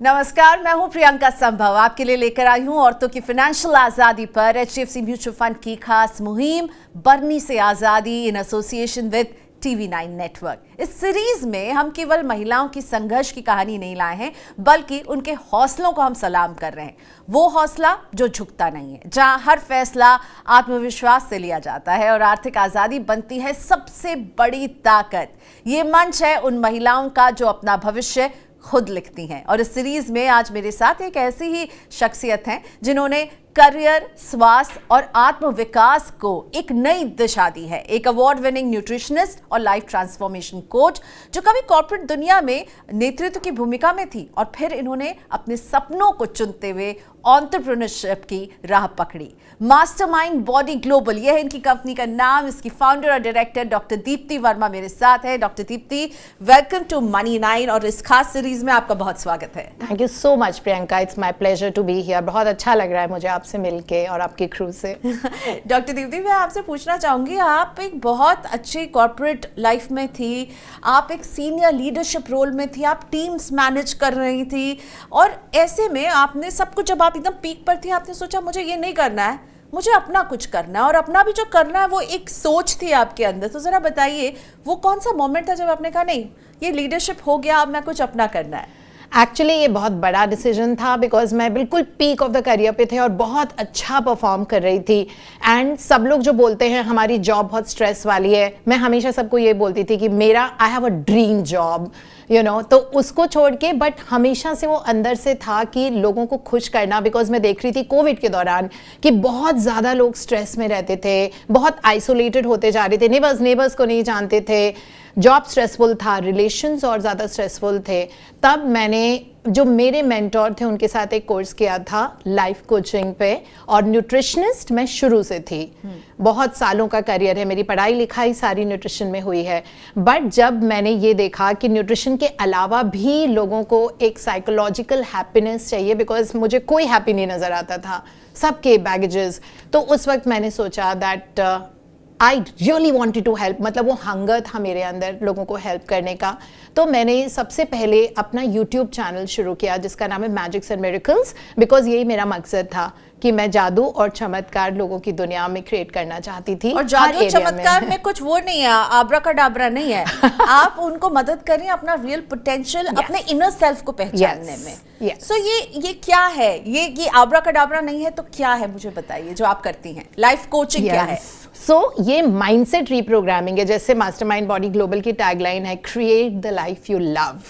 नमस्कार, मैं हूं प्रियंका संभव। आपके लिए लेकर आई हूं औरतों की फाइनेंशियल आजादी पर एचडीएफसी म्यूचुअल फंड की खास मुहिम बरनी से आजादी in association with TV9 network. इस सीरीज में हम केवल महिलाओं की संघर्ष की कहानी नहीं लाए हैं, बल्कि उनके हौसलों को हम सलाम कर रहे हैं। वो हौसला जो झुकता नहीं है, जहां हर फैसला आत्मविश्वास से लिया जाता है और आर्थिक आजादी बनती है सबसे बड़ी ताकत। ये मंच है उन महिलाओं का जो अपना भविष्य खुद लिखती हैं। और इस सीरीज में आज मेरे साथ एक ऐसी ही शख्सियत हैं जिन्होंने करियर, स्वास्थ्य और आत्मविकास को एक नई दिशा दी है। एक अवार्ड विनिंग न्यूट्रिशनिस्ट और लाइफ ट्रांसफॉर्मेशन कोच जो कभी कॉर्पोरेट दुनिया में नेतृत्व की भूमिका में थी और फिर इन्होंने अपने सपनों को चुनते हुए एंटरप्रेन्योरशिप की राह पकड़ी। मास्टरमाइंड बॉडी ग्लोबल, यह है इनकी कंपनी का नाम। इसकी फाउंडर और डायरेक्टर डॉक्टर दीप्ति वर्मा मेरे साथ है। डॉक्टर दीप्ति, वेलकम टू मनी9 और इस खास सीरीज में आपका बहुत स्वागत है। Thank you so much Priyanka, it's my pleasure to be here. बहुत अच्छा लग रहा है मुझे आपसे मिलके और आपकी क्रू से। डॉक्टर दीप्ति, मैं आपसे पूछना चाहूंगी, आप एक बहुत अच्छी कॉर्पोरेट लाइफ में थी, आप एक सीनियर लीडरशिप रोल में थी, आप टीम्स मैनेज कर रही थी और ऐसे में आपने सब कुछ, जब आप एकदम पीक पर थी, आपने सोचा मुझे ये नहीं करना है, मुझे अपना कुछ करना है। और अपना भी जो करना है वो एक सोच थी आपके अंदर। तो जरा बताइए वो कौन सा मोमेंट था जब आपने कहा नहीं, ये लीडरशिप हो गया, अब मैं कुछ अपना करना है? एक्चुअली ये बहुत बड़ा डिसीजन था, बिकॉज मैं बिल्कुल पीक ऑफ द करियर पे थे और बहुत अच्छा परफॉर्म कर रही थी। एंड सब लोग जो बोलते हैं हमारी जॉब बहुत स्ट्रेस वाली है, मैं हमेशा सबको ये बोलती थी कि मेरा I have a dream job, you know. तो उसको छोड़ के बट हमेशा से वो अंदर से था कि लोगों को खुश करना, बिकॉज मैं देख रही थी कोविड के दौरान कि बहुत ज़्यादा लोग स्ट्रेस में रहते थे, बहुत आइसोलेटेड होते जा रहे थे, नेबर्स को नहीं जानते थे, जॉब स्ट्रेसफुल था, रिलेशंस और ज़्यादा स्ट्रेसफुल थे। तब मैंने जो मेरे मेंटोर थे उनके साथ एक कोर्स किया था लाइफ कोचिंग पे, और न्यूट्रिशनिस्ट मैं शुरू से थी। बहुत सालों का करियर है, मेरी पढ़ाई लिखाई सारी न्यूट्रिशन में हुई है। बट जब मैंने ये देखा कि न्यूट्रिशन के अलावा भी लोगों को एक साइकोलॉजिकल हैप्पीनेस चाहिए, बिकॉज मुझे कोई हैप्पी नहीं नज़र आता था, सबके बैगेजेस, तो उस वक्त मैंने सोचा that I really wanted to help. मतलब वो हंगर था मेरे अंदर लोगों को हेल्प करने का। तो मैंने सबसे पहले अपना यूट्यूब चैनल शुरू किया जिसका नाम है मैजिक्स एंड मिरेकल्स, बिकॉज यही मेरा मकसद था कि मैं जादू और चमत्कार लोगों की दुनिया में क्रिएट करना चाहती थी। और जादू चमत्कार में कुछ वो नहीं है, आब्राकाडाब्रा नहीं है। आप उनको मदद करें अपना रियल पोटेंशियल, अपने इनर सेल्फ को पहचानने में। सो ये क्या है? ये आब्राकाडाब्रा नहीं है तो क्या है, मुझे बताइए जो आप करती हैं। लाइफ कोचिंग क्या है? ये माइंडसेट रीप्रोग्रामिंग है। जैसे मास्टरमाइंड बॉडी ग्लोबल की टैगलाइन है, create the life you love.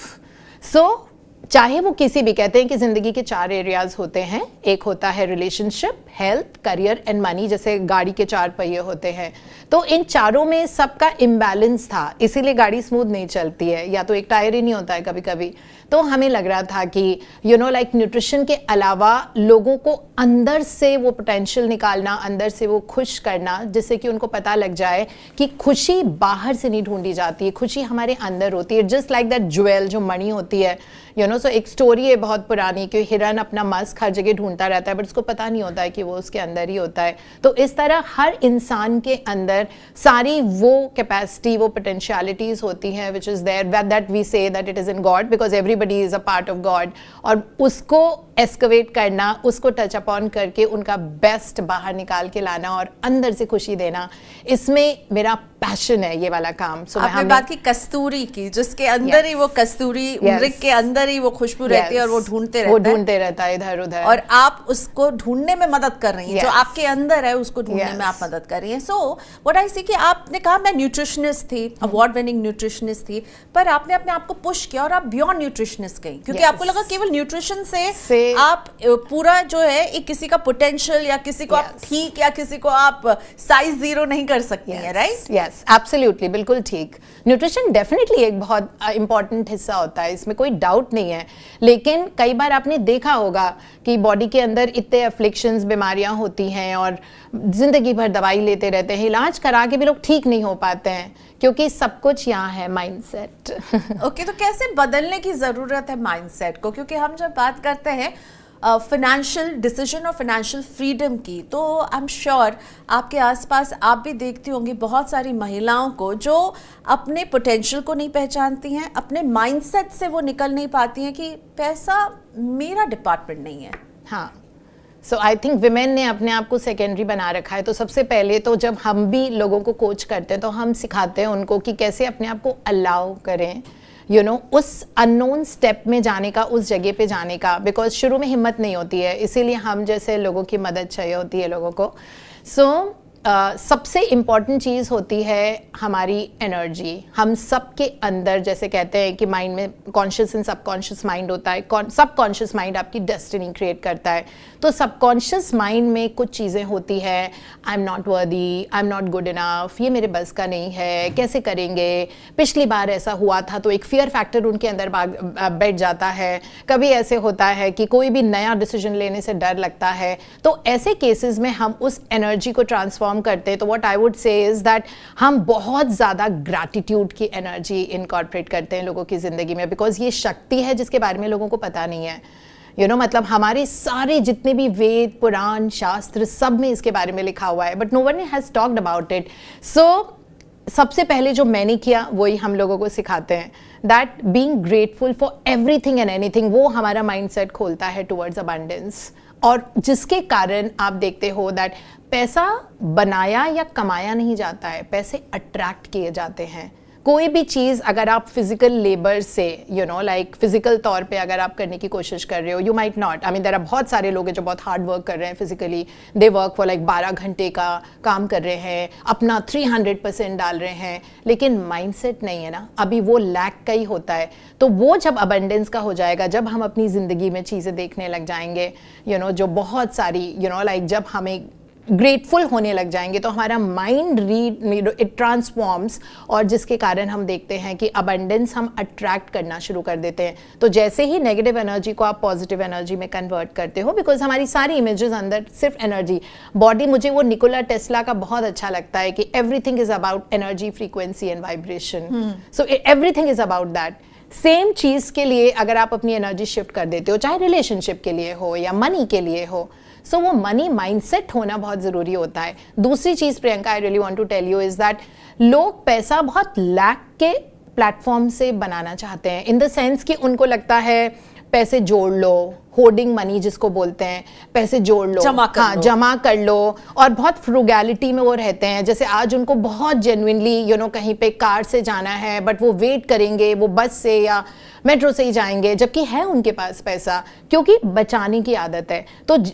चाहे वो किसी भी, कहते हैं कि जिंदगी के 4 एरियाज होते हैं। एक होता है relationship, health, career and money, जैसे गाड़ी के 4 पहिए होते हैं। तो इन चारों में सबका इम्बैलेंस था, इसीलिए गाड़ी स्मूथ नहीं चलती है, या तो एक टायर ही नहीं होता है कभी कभी। तो हमें लग रहा था कि लाइक न्यूट्रिशन के अलावा लोगों को अंदर से वो पोटेंशियल निकालना, अंदर से वो खुश करना, जिससे कि उनको पता लग जाए कि खुशी बाहर से नहीं ढूंढी जाती है, खुशी हमारे अंदर होती है। जस्ट लाइक दैट ज्वेल जो मणि होती है, सो एक स्टोरी है बहुत पुरानी कि हिरन अपना मस्क हर जगह ढूंढता रहता है, बट उसको पता नहीं होता है कि वो उसके अंदर ही होता है। तो इस तरह हर इंसान के अंदर सारी वो कैपेसिटी, वो पोटेंशियलिटीज होती हैं which is there, that we say that it is in God, because everybody is a part of God. और उसको एस्केवेट करना, उसको टच अपॉन करके उनका बेस्ट बाहर निकाल के लाना और अंदर से खुशी देना, इसमें मेरा पैशन है ये वाला काम। आपने बात की कस्तूरी की, जिसके अंदर ही वो कस्तूरी, मृग के अंदर ही वो खुशबू रहती है और वो ढूंढते रहता है इधर उधर, और आप उसको ढूंढने में मदद कर रही हैं। जो आपके अंदर है उसको ढूंढने में आप मदद कर रही हैं। सो व्हाट आई सी कि आपने कहा मैं न्यूट्रिशनिस्ट थी, अवार्ड विनिंग न्यूट्रिशनिस्ट थी, पर आपने अपने आप को पुश किया और आप बियॉन्ड न्यूट्रिशनिस्ट गई, क्योंकि आपको लगा केवल न्यूट्रिशन से आप पूरा जो है एक किसी का पोटेंशियल या किसी को आप ठीक या किसी को आप साइज 0 नहीं कर सकती हैं, राइट? यस, एब्सोल्युटली, बिल्कुल ठीक। न्यूट्रिशन डेफिनेटली एक बहुत इंपॉर्टेंट हिस्सा होता है, इसमें कोई डाउट नहीं है। लेकिन कई बार आपने देखा होगा कि बॉडी के अंदर इतने अफ्लिक्शंस, बीमारियां होती हैं और जिंदगी भर दवाई लेते रहते हैं, इलाज करा के भी लोग ठीक नहीं हो पाते हैं, क्योंकि सब कुछ यहाँ है माइंडसेट। ओके, तो कैसे बदलने की जरूरत है माइंडसेट को? क्योंकि हम जब बात करते हैं फाइनेंशियल डिसीजन और फाइनेंशियल फ्रीडम की, तो आई एम श्योर आपके आसपास आप भी देखती होंगी बहुत सारी महिलाओं को जो अपने पोटेंशियल को नहीं पहचानती हैं, अपने माइंडसेट से वो निकल नहीं पाती हैं कि पैसा मेरा डिपार्टमेंट नहीं है। हाँ, सो आई थिंक विमेन ने अपने आप को सेकेंडरी बना रखा है। तो सबसे पहले तो जब हम भी लोगों को कोच करते हैं तो हम सिखाते हैं उनको कि कैसे अपने आप को अलाउ करें, यू नो, उस अननोन स्टेप में जाने का, उस जगह पे जाने का, बिकॉज शुरू में हिम्मत नहीं होती है, इसीलिए हम जैसे लोगों की मदद चाहिए होती है लोगों को। सो सबसे इम्पॉर्टेंट चीज़ होती है हमारी एनर्जी। हम सब के अंदर, जैसे कहते हैं कि माइंड में कॉन्शियस एंड सबकॉन्शियस माइंड होता है, सबकॉन्शियस माइंड आपकी डेस्टिनी क्रिएट करता है। तो सबकॉन्शियस माइंड में कुछ चीज़ें होती है, I am not worthy, I am not good enough, ये मेरे बस का नहीं है, कैसे करेंगे, पिछली बार ऐसा हुआ था, तो एक फियर फैक्टर उनके अंदर बैठ जाता है। कभी ऐसे होता है कि कोई भी नया डिसीजन लेने से डर लगता है। तो ऐसे केसेस में हम उस एनर्जी को ट्रांसफॉर्म करते हैं। तो व्हाट आई वुड से इज दैट हम बहुत ज़्यादा ग्रैटिट्यूड की एनर्जी इनकॉर्पोरेट करते हैं लोगों की ज़िंदगी में, बिकॉज ये शक्ति है जिसके बारे में लोगों को पता नहीं है। मतलब हमारे सारे जितने भी वेद, पुराण, शास्त्र, सब में इसके बारे में लिखा हुआ है, but no one has talked about it. So सबसे पहले जो मैंने किया वही हम लोगों को सिखाते हैं, that being grateful for everything and anything, वो हमारा माइंडसेट खोलता है टुवर्ड्स अबंडेंस। और जिसके कारण आप देखते हो दैट पैसा बनाया या कमाया नहीं जाता है, पैसे अट्रैक्ट किए जाते हैं। कोई भी चीज़ अगर आप फिजिकल लेबर से, लाइक फिजिकल तौर पे अगर आप करने की कोशिश कर रहे हो, you might not, I mean there are बहुत सारे लोग हैं जो बहुत हार्ड वर्क कर रहे हैं physically, they work for like 12 घंटे का काम कर रहे हैं, अपना 300% डाल रहे हैं, लेकिन माइंडसेट नहीं है ना, अभी वो लैक का ही होता है। तो वो जब अबंडेंस का हो जाएगा, जब हम अपनी ज़िंदगी में चीज़ें देखने लग जाएंगे, जो बहुत सारी, लाइक जब हमें ग्रेटफुल होने लग जाएंगे, तो हमारा माइंड इट ट्रांसफॉर्म्स, और जिसके कारण हम देखते हैं कि अबंडेंस हम अट्रैक्ट करना शुरू कर देते हैं। तो जैसे ही नेगेटिव एनर्जी को आप पॉजिटिव एनर्जी में कन्वर्ट करते हो, बिकॉज हमारी सारी इमेजेस अंदर सिर्फ एनर्जी, बॉडी, मुझे वो निकोला टेस्ला का बहुत अच्छा लगता है कि everything is about energy, frequency and vibration. So everything is about that. Same चीज़ के लिए अगर आप अपनी एनर्जी शिफ्ट कर देते हो, चाहे रिलेशनशिप के लिए हो या मनी के लिए हो, सो वो मनी माइंडसेट होना बहुत ज़रूरी होता है। दूसरी चीज़ Priyanka, I really want to tell you is that लोग पैसा बहुत लैक के प्लेटफॉर्म से बनाना चाहते हैं, इन द सेंस कि उनको लगता है पैसे जोड़ लो, होर्डिंग मनी जिसको बोलते हैं, पैसे जोड़ लो, जमा कर लो, और बहुत फ्रूगैलिटी में वो रहते हैं। जैसे आज उनको बहुत जेन्युइनली कहीं पे कार से जाना है, बट वो वेट करेंगे, वो बस से या मेट्रो से ही जाएंगे, जबकि है उनके पास पैसा, क्योंकि बचाने की आदत है। तो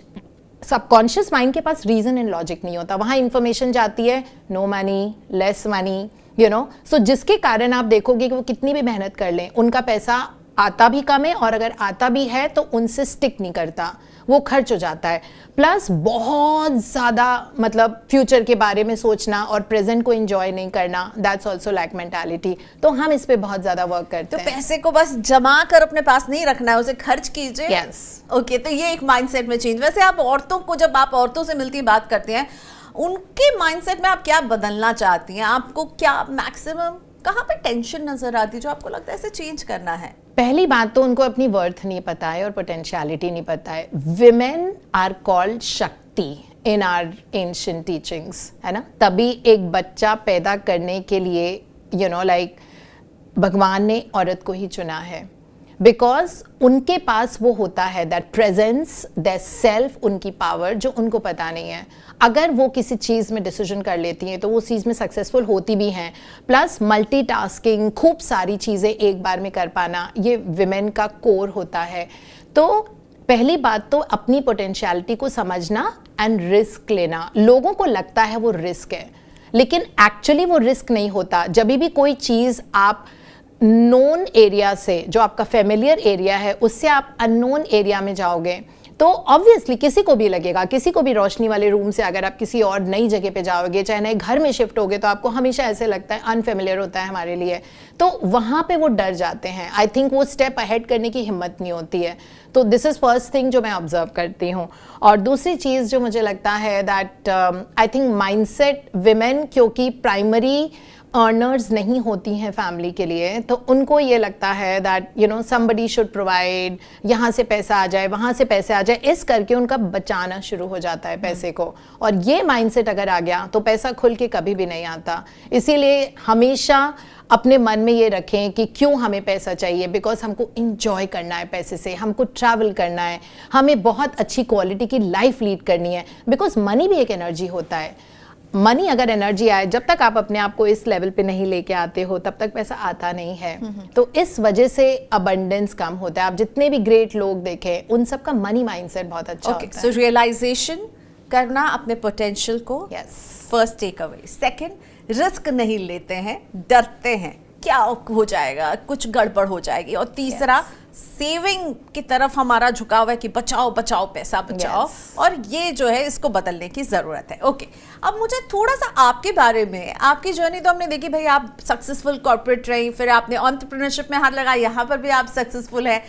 सबकॉन्शियस माइंड के पास रीजन एंड लॉजिक नहीं होता, वहाँ इंफॉर्मेशन जाती है, नो मनी, लेस मनी, सो जिसके कारण आप देखोगे कि वो कितनी भी मेहनत कर लें, उनका पैसा आता भी कम है, और अगर आता भी है तो उनसे स्टिक नहीं करता, वो खर्च हो जाता है। प्लस बहुत ज़्यादा मतलब फ्यूचर के बारे में सोचना और प्रेजेंट को एंजॉय नहीं करना, दैट्स ऑल्सो लैक मेंटालिटी। तो हम इस पे बहुत ज़्यादा वर्क करते हैं। तो पैसे को बस जमा कर अपने पास नहीं रखना है, उसे खर्च कीजिए। यस, ओके, तो ये एक माइंडसेट में चेंज। वैसे आप औरतों को, जब आप औरतों से मिलती बात करती हैं, उनके माइंडसेट में आप क्या बदलना चाहती हैं? आपको क्या मैक्सिमम कहाँ पे टेंशन नजर आती है जो आपको लगता है इसे चेंज करना है? पहली बात तो उनको अपनी वर्थ नहीं पता है और पोटेंशियलिटी नहीं पता है। विमेन आर कॉल्ड शक्ति इन आर एंशिएंट टीचिंग्स, है ना। तभी एक बच्चा पैदा करने के लिए लाइक भगवान ने औरत को ही चुना है, बिकॉज उनके पास वो होता है दैट प्रेजेंस, दैट सेल्फ, उनकी पावर जो उनको पता नहीं है। अगर वो किसी चीज़ में डिसीजन कर लेती हैं तो वो चीज़ में सक्सेसफुल होती भी हैं। प्लस मल्टीटास्किंग, खूब सारी चीज़ें एक बार में कर पाना, ये विमेन का कोर होता है। तो पहली बात तो अपनी पोटेंशियलिटी को समझना एंड रिस्क लेना। लोगों को लगता है वो रिस्क है, लेकिन एक्चुअली वो रिस्क नहीं होता। जब भी कोई चीज़ आप नोन एरिया से, जो आपका फेमिलियर एरिया है, उससे आप अननोन एरिया में जाओगे तो ऑब्वियसली किसी को भी लगेगा, किसी को भी रोशनी वाले रूम से अगर आप किसी और नई जगह पे जाओगे, चाहे नए घर में शिफ्ट होगे, तो आपको हमेशा ऐसे लगता है, अनफेमिलियर होता है हमारे लिए, तो वहाँ पे वो डर जाते हैं। आई थिंक वो स्टेप अहेड करने की हिम्मत नहीं होती है। तो दिस इज़ फर्स्ट थिंग जो मैं ऑब्जर्व करती हूँ। और दूसरी चीज़ जो मुझे लगता है that I think mindset women, क्योंकि प्राइमरी अर्नर्स नहीं होती हैं फैमिली के लिए, तो उनको ये लगता है that you know somebody should provide, यहाँ से पैसा आ जाए, वहाँ से पैसे आ जाए, इस करके उनका बचाना शुरू हो जाता है पैसे को। और ये माइंडसेट अगर आ गया तो पैसा खुल के कभी भी नहीं आता। इसीलिए हमेशा अपने मन में ये रखें कि क्यों हमें पैसा चाहिए, बिकॉज हमको इंजॉय करना है पैसे से, हमको ट्रैवल करना है, हमें बहुत अच्छी क्वालिटी की लाइफ लीड करनी है, बिकॉज मनी भी एक एनर्जी होता है। मनी अगर एनर्जी आए, जब तक आप अपने आप को इस लेवल पे नहीं लेके आते हो तब तक पैसा आता नहीं है। तो इस वजह से अबंडेंस कम होता है। आप जितने भी ग्रेट लोग देखें उन सबका मनी माइंडसेट बहुत अच्छा होता है। सो रियलाइजेशन करना अपने पोटेंशियल को, yes, first take away. Second, risk नहीं लेते हैं, डरते हैं क्या हो जाएगा, कुछ गड़बड़ हो जाएगी। और तीसरा, सेविंग की तरफ हमारा झुकाव है कि बचाओ बचाओ पैसा बचाओ। और ये जो है इसको बदलने की जरूरत है। ओके, अब मुझे थोड़ा सा आपके बारे में, आपकी जर्नी तो हमने देखी भाई, आप सक्सेसफुल कॉर्पोरेट रही, फिर आपने एंटरप्रेन्योरशिप में हाथ लगाया, यहाँ पर भी आप सक्सेसफुल है,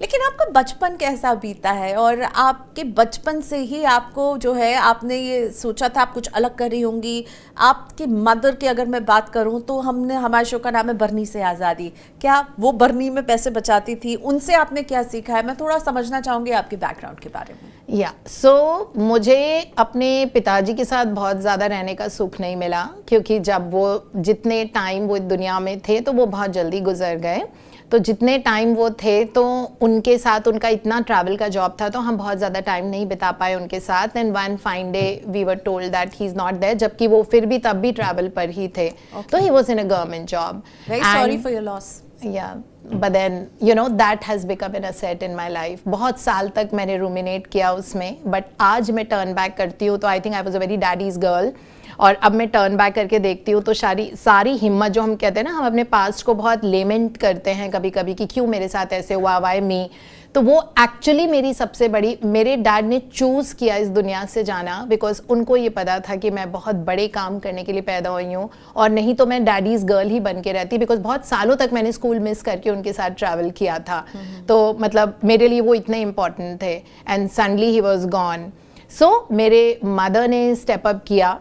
लेकिन आपका बचपन कैसा बीता है? और आपके बचपन से ही आपको जो है, आपने ये सोचा था आप कुछ अलग कर रही होंगी। आपकी मदर की अगर मैं बात करूं तो हमारे शो का नाम है बरनी से आज़ादी। क्या वो बरनी में पैसे बचाती थी? उनसे आपने क्या सीखा है? मैं थोड़ा समझना चाहूँगी आपके बैकग्राउंड के बारे में। या सो मुझे अपने पिताजी के साथ बहुत ज़्यादा रहने का सुख नहीं मिला, क्योंकि जब वो जितने टाइम वो दुनिया में थे तो वो बहुत जल्दी गुजर गए। तो जितने टाइम वो थे तो उनके साथ, उनका इतना ट्रैवल का जॉब था तो हम बहुत ज़्यादा टाइम नहीं बिता पाए उनके साथ। And one fine day we were told that he is not there, जबकि वो फिर भी तब भी ट्रैवल पर ही थे। तो he was in a government job. Very sorry for your loss. Yeah, but then you know that has become an asset in my life. बहुत साल तक मैंने रूमिनेट किया उसमें, बट आज मैं टर्न बैक करती हूँ तो I think I was a very daddies girl. और अब मैं टर्न बैक करके देखती हूँ तो सारी हिम्मत, जो हम कहते हैं ना, हम अपने पास्ट को बहुत लेमेंट करते हैं कभी कभी कि क्यों मेरे साथ ऐसे हुआ, वाई मी, तो वो एक्चुअली मेरी सबसे बड़ी, मेरे डैड ने चूज़ किया इस दुनिया से जाना, बिकॉज उनको ये पता था कि मैं बहुत बड़े काम करने के लिए पैदा हुई हूँ, और नहीं तो मैं डैडीज़ गर्ल ही बन के रहती, बिकॉज बहुत सालों तक मैंने स्कूल मिस करके उनके साथ ट्रैवल किया था। तो मतलब मेरे लिए वो इतने इंपॉर्टेंट थे। And suddenly he was gone. So मेरे मदर ने स्टेप अप किया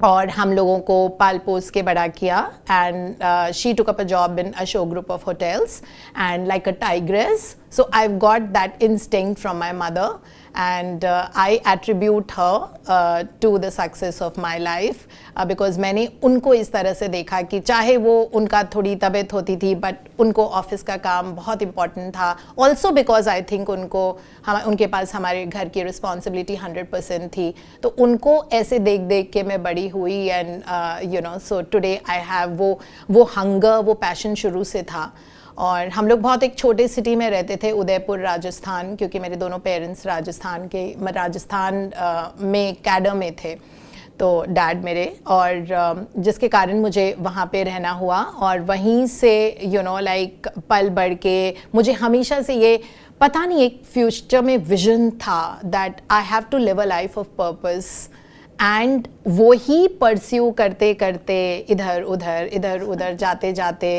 और हम लोगों को पाल पोस के बड़ा किया। And she took up a job in Ashok group of hotels and like a tigress. So I've got that instinct from my mother, and I attribute her to the success of my life, because मैंने उनको इस तरह से देखा कि चाहे वो उनका थोड़ी तबीयत होती थी, बट उनको ऑफिस का काम बहुत इम्पॉर्टेंट था। ऑल्सो बिकॉज आई थिंक उनके पास हमारे घर की रिस्पॉन्सिबिलिटी 100% थी, तो उनको ऐसे देख देख के मैं बड़ी हुई। And you know, so today I have वो हंगर, वो पैशन शुरू से था। और हम लोग बहुत एक छोटे सिटी में रहते थे, उदयपुर राजस्थान, क्योंकि मेरे दोनों पेरेंट्स राजस्थान में कैडर में थे, तो डैड मेरे, और जिसके कारण मुझे वहाँ पे रहना हुआ। और वहीं से यू नो लाइक पल बढ़ के मुझे हमेशा से ये पता नहीं, एक फ्यूचर में विजन था that I have to live a life of purpose. And वो ही परस्यू करते करते इधर उधर जाते जाते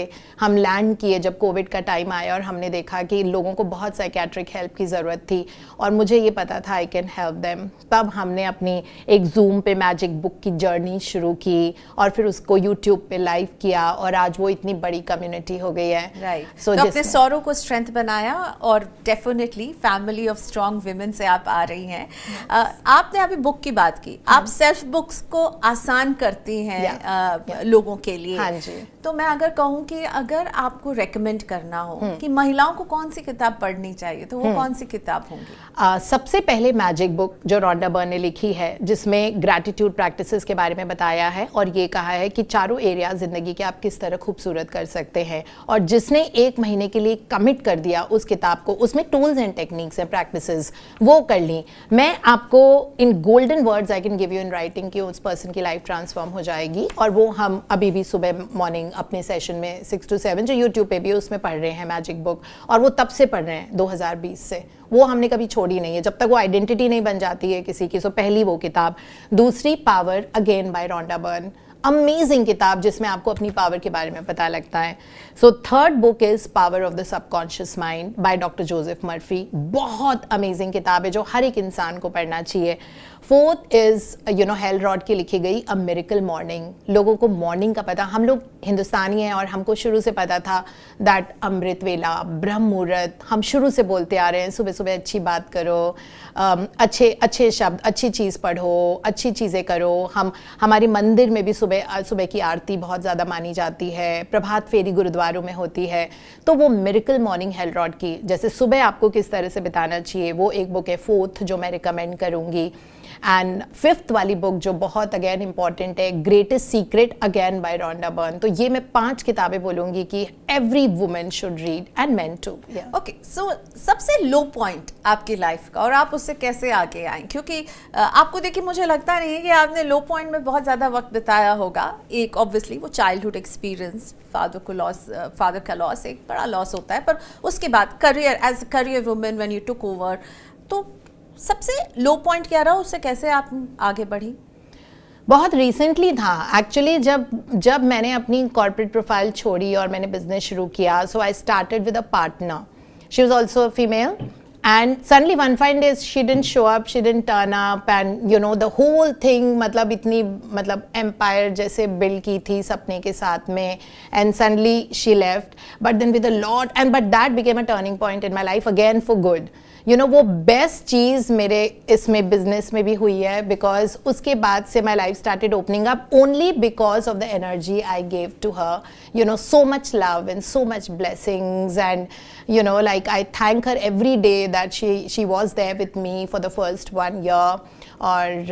हम लैंड किए जब कोविड का टाइम आया, और हमने देखा कि लोगों को बहुत साइकेट्रिक हेल्प की ज़रूरत थी, और मुझे ये पता था आई कैन हेल्प देम। तब हमने अपनी एक जूम पे मैजिक बुक की जर्नी शुरू की, और फिर उसको यूट्यूब पे लाइव किया, और आज वो इतनी बड़ी कम्युनिटी हो गई है। राइट। तो अपने सौरों को स्ट्रेंथ बनाया, और definitely family of strong women से आप आ रही हैं। आपने अभी बुक की बात की, आप सेल्फ बुक्स को आसान करती हैं लोगों के लिए। हाँ जी। तो मैं अगर कहूँ कि अगर आपको रेकमेंड करना हो कि महिलाओं को कौन सी किताब पढ़नी चाहिए, तो वो कौन सी किताब होंगी? सबसे पहले मैजिक बुक जो रोंडा बर्न ने लिखी है, जिसमें ग्रैटिट्यूड प्रैक्टिसेस के बारे में बताया है, और ये कहा है कि चारों एरिया जिंदगी के आप किस तरह खूबसूरत कर सकते हैं। और जिसने 1 महीने के लिए कमिट कर दिया उस किताब को, उसमें tools and techniques and practices वो कर ली। मैं आपको इन golden words I can give you in writing कि उस पर्सन की लाइफ ट्रांसफॉर्म हो जाएगी। और वो हम अभी भी सुबह मॉर्निंग अपने सेशन में 6 to 7 जो यूट्यूब पे भी उसमें पढ़ रहे हैं मैजिक बुक, और वो तब से पढ़ रहे हैं 2020 से, वो हमने कभी छोड़ी नहीं है जब तक वो आइडेंटिटी नहीं बन जाती है किसी की। सो पहली वो किताब। दूसरी power again by Rhonda Byrne, amazing किताब जिसमें आपको अपनी पावर के बारे में पता लगता है. So third book is power of the subconscious mind by doctor Joseph Murphy. बहुत अमेजिंग किताब है जो हर एक इंसान को पढ़ना चाहिए. फोर्थ इज हेल रॉड की लिखी गई अ मिरेकल मॉर्निंग. लोगों को मॉर्निंग का पता, हम लोग हिंदुस्तानी हैं और हमको शुरू से पता था दैट अमृत वेला, ब्रह्म मुहूर्त, हम शुरू से बोलते आ रहे हैं सुबह सुबह अच्छी बात करो, अच्छे शब्द, अच्छी चीज़ पढ़ो, अच्छी चीज़ें करो. हमारी मंदिर में भी सुबह की आरती बहुत ज़्यादा मानी जाती है, प्रभात फेरी गुरुद्वारों में होती है. तो वो मिरेकल मॉर्निंग हेल रॉड की, जैसे सुबह आपको किस तरह से बिताना चाहिए, वो एक बुक है फोर्थ जो मैं रिकमेंड करूँगी. एंड फिफ्थ वाली बुक जो बहुत अगेन इंपॉर्टेंट है, greatest secret again by Rhonda Byrne. तो ये मैं 5 किताबें बोलूँगी कि every woman should read and men too. Okay, so सबसे लो पॉइंट आपकी लाइफ का और आप उससे कैसे आगे आए, क्योंकि आपको देखिए मुझे लगता नहीं है कि आपने लो पॉइंट में बहुत ज़्यादा वक्त बिताया होगा. एक ऑब्वियसली वो चाइल्डहुड एक्सपीरियंस, फादर का लॉस एक बड़ा लॉस होता है, पर उसके बाद career, as career women when you took over, तो सबसे लो पॉइंट क्या रहा, उससे कैसे आप आगे बढ़ी? बहुत रिसेंटली था एक्चुअली, जब मैंने अपनी कॉर्पोरेट प्रोफाइल छोड़ी और मैंने बिजनेस शुरू किया. So I started with a partner, she was also a female, and suddenly one fine days she didn't show up, she didn't turn up, and the whole thing, मतलब इतनी empire जैसे build की थी सपने के साथ में, and suddenly she left. But then with a lot but that became a turning point in my life again for good. वो बेस्ट चीज़ मेरे इसमें बिजनेस में भी हुई है, बिकॉज उसके बाद से my life started opening up only because of the energy I gave to her. So much love and so much blessings, and like I thank her every day that she was there with me for the first 1 year. और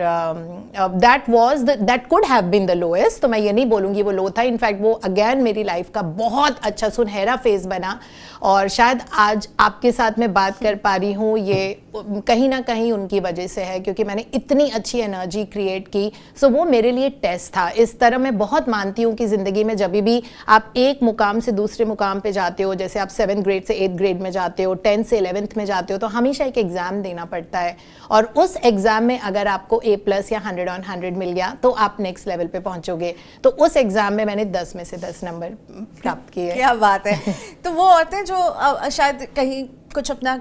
that could have been the lowest. तो मैं ये नहीं बोलूँगी वो लो था, in fact वो again मेरी लाइफ का बहुत अच्छा सुनहरा फेज बना. और शायद आज आपके साथ मैं बात कर पा रही हूँ, ये कहीं ना कहीं उनकी वजह से है, क्योंकि मैंने इतनी अच्छी एनर्जी क्रिएट की. सो वो मेरे लिए टेस्ट था. इस तरह मैं बहुत मानती हूँ कि ज़िंदगी में जब भी आप एक मुकाम से दूसरे मुकाम पे जाते हो, जैसे आप 7th ग्रेड से 8th ग्रेड में जाते हो, 10th से 11th में जाते हो, तो हमेशा एक एग्ज़ाम देना पड़ता है. और उस एग्ज़ाम में अगर आपको A+ या 100 on 100 मिल गया तो आप नेक्स्ट लेवल पे पहुंचोगे. तो उस एग्ज़ाम में मैंने 10 में से 10 नंबर प्राप्त किए. क्या बात है. तो वो औरतें जो शायद कहीं कुछ अपना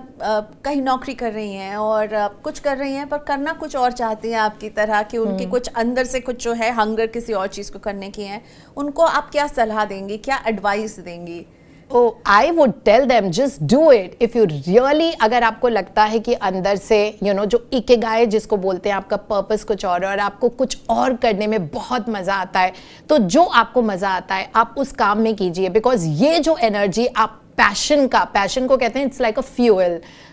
कहीं नौकरी कर रही हैं और कुछ कर रही हैं पर करना कुछ और चाहती हैं आपकी तरह, कि उनकी कुछ अंदर से कुछ जो है हंगर किसी और चीज़ को करने की है, उनको आप क्या सलाह देंगी, क्या एडवाइस देंगी? Oh, I would tell them just do it if you really, अगर आपको लगता है कि अंदर से जो इकिगाई जिसको बोलते हैं, आपका पर्पस कुछ और है और आपको कुछ और करने में बहुत मज़ा आता है, तो जो आपको मज़ा आता है आप उस काम में कीजिए. बिकॉज ये जो एनर्जी आप पैशन को कहते हैं, it's like a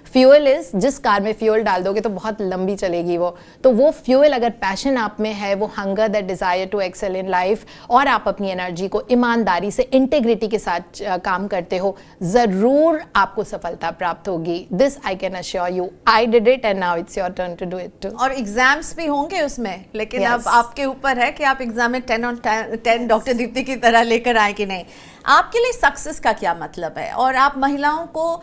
fuel is, जिस कार में फ्यूल डाल दोगे तो बहुत लंबी चलेगी वो. तो वो फ्यूल अगर पैशन आप में है, वो hunger, that desire to excel in life, और आप अपनी एनर्जी को ईमानदारी से, इंटेग्रिटी के साथ काम करते हो, ज़रूर आपको सफलता प्राप्त होगी. This I can assure you. I did it and now it's your turn to do it too. और एग्जाम्स भी होंगे उसमें, लेकिन Yes. अब आपके ऊपर है कि आप एग्जाम में 10 on 10 डॉक्टर दीप्ति की तरह लेकर आए कि नहीं. आपके लिए सक्सेस का क्या मतलब है, और आप महिलाओं को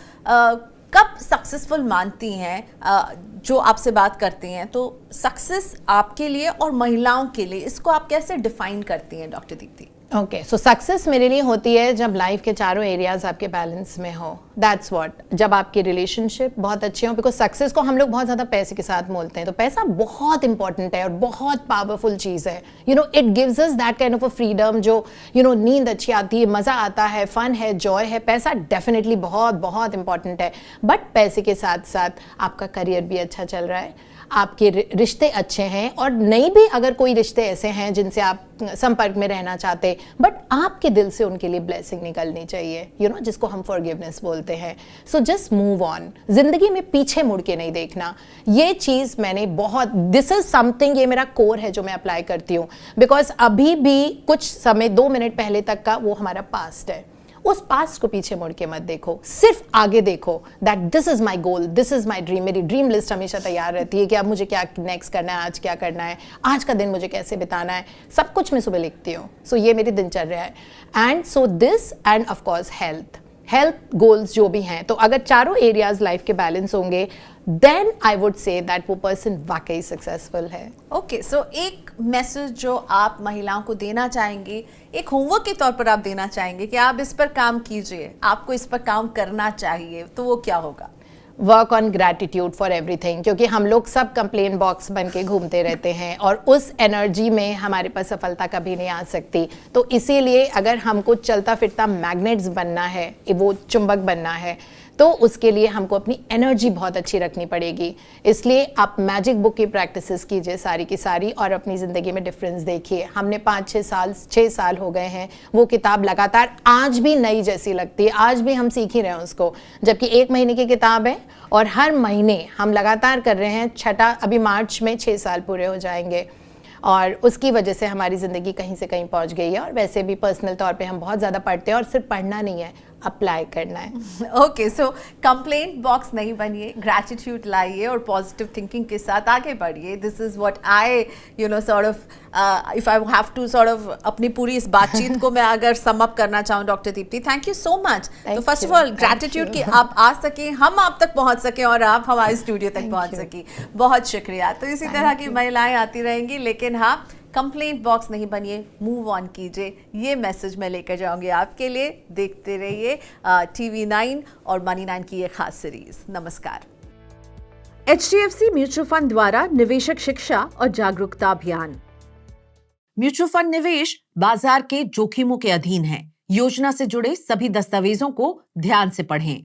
कब सक्सेसफुल मानती हैं, जो आपसे बात करती हैं, तो सक्सेस आपके लिए और महिलाओं के लिए इसको आप कैसे डिफाइन करती हैं डॉक्टर दीप्ति? ओके, सो सक्सेस मेरे लिए होती है जब लाइफ के चारों एरियाज आपके बैलेंस में हो. That's what. जब आपकी रिलेशनशिप बहुत अच्छे हो, बिकॉज सक्सेस को हम लोग बहुत ज़्यादा पैसे के साथ मोलते हैं, तो पैसा बहुत इंपॉर्टेंट है और बहुत पावरफुल चीज़ है. It gives us that kind of a freedom, जो नींद अच्छी आती है, मज़ा आता है, फन है, जॉय है. पैसा डेफिनेटली बहुत बहुत इंपॉर्टेंट है, बट पैसे के साथ साथ आपका करियर भी अच्छा चल रहा है, आपके रिश्ते अच्छे हैं, और नहीं भी अगर कोई रिश्ते ऐसे हैं जिनसे आप संपर्क में रहना चाहते, बट आपके दिल से उनके लिए ब्लेसिंग निकलनी चाहिए, जिसको हम फॉरगिवनेस बोलते हैं. So just move on. जिंदगी में पीछे मुड़ के नहीं देखना. ये चीज़ मैंने बहुत, दिस इज समथिंग, ये मेरा कोर है जो मैं अप्लाई करती हूँ. बिकॉज अभी भी कुछ समय 2 मिनट पहले तक का वो हमारा पास्ट है. उस पास्ट को पीछे मुड़ के मत देखो, सिर्फ आगे देखो. That this is my goal, this is my dream. मेरी ड्रीम लिस्ट हमेशा तैयार रहती है कि अब मुझे क्या नेक्स्ट करना है, आज क्या करना है, आज का दिन मुझे कैसे बिताना है, सब कुछ मैं सुबह लिखती हूँ. सो ये मेरी दिनचर्या है. And so this, and of course health. Health goals जो भी हैं, तो अगर चारों एरियाज लाइफ के बैलेंस होंगे, then I would say that वो पर्सन वाकई सक्सेसफुल है। ओके, सो एक मैसेज जो आप महिलाओं को देना चाहेंगे, एक होमवर्क के तौर पर आप देना चाहेंगे कि आप इस पर काम कीजिए, आपको इस पर काम करना चाहिए, तो वो क्या होगा? Work on gratitude for everything, क्योंकि हम लोग सब कंप्लेन बॉक्स बन के घूमते रहते हैं और उस एनर्जी में हमारे पास सफलता कभी नहीं आ सकती। तो इसीलिए अगर हमको चलता फिरता मैग्नेट्स बनना है, वो चुंबक बनना है, तो उसके लिए हमको अपनी एनर्जी बहुत अच्छी रखनी पड़ेगी। इसलिए आप मैजिक बुक की प्रैक्टिसेस कीजिए सारी की सारी और अपनी ज़िंदगी में डिफरेंस देखिए। हमने 6 साल हो गए हैं, वो किताब लगातार आज भी नई जैसी लगती है, आज भी हम सीख ही रहे हैं उसको, जबकि 1 महीने की किताब है और हर महीने हम लगातार कर रहे हैं। छठा, अभी मार्च में 6 साल पूरे हो जाएंगे और उसकी वजह से हमारी ज़िंदगी कहीं से कहीं पहुंच गई है। और वैसे भी पर्सनल तौर पे हम बहुत ज़्यादा पढ़ते हैं और सिर्फ पढ़ना नहीं है, अप्लाई करना है। ओके, सो कंप्लेंट बॉक्स नहीं बनिए, ग्रैटिट्यूड लाइए और पॉजिटिव थिंकिंग के साथ आगे बढ़िए। This is what I sort of if I have to sort of अपनी पूरी इस बातचीत को मैं अगर सम अप करना चाहूँ, doctor Deepti, thank you so much. तो फर्स्ट ऑफ ऑल ग्रैटिट्यूड कि आप आ सके, हम आप तक पहुंच सके और आप हमारे स्टूडियो तक पहुंच सकी, बहुत शुक्रिया। तो इसी तरह की महिलाएं आती रहेंगी, लेकिन हाँ, कंप्लेंट बॉक्स नहीं बनिए, मूव ऑन कीजिए, ये मैसेज मैं लेकर जाऊंगी आपके लिए। देखते रहिए TV9 और मनी 9 की ये खास सीरीज। नमस्कार। HDFC म्यूचुअल फंड द्वारा निवेशक शिक्षा और जागरूकता अभियान। म्यूचुअल फंड निवेश बाजार के जोखिमों के अधीन है। योजना से जुड़े सभी दस्तावेजों को ध्यान से पढ़ें।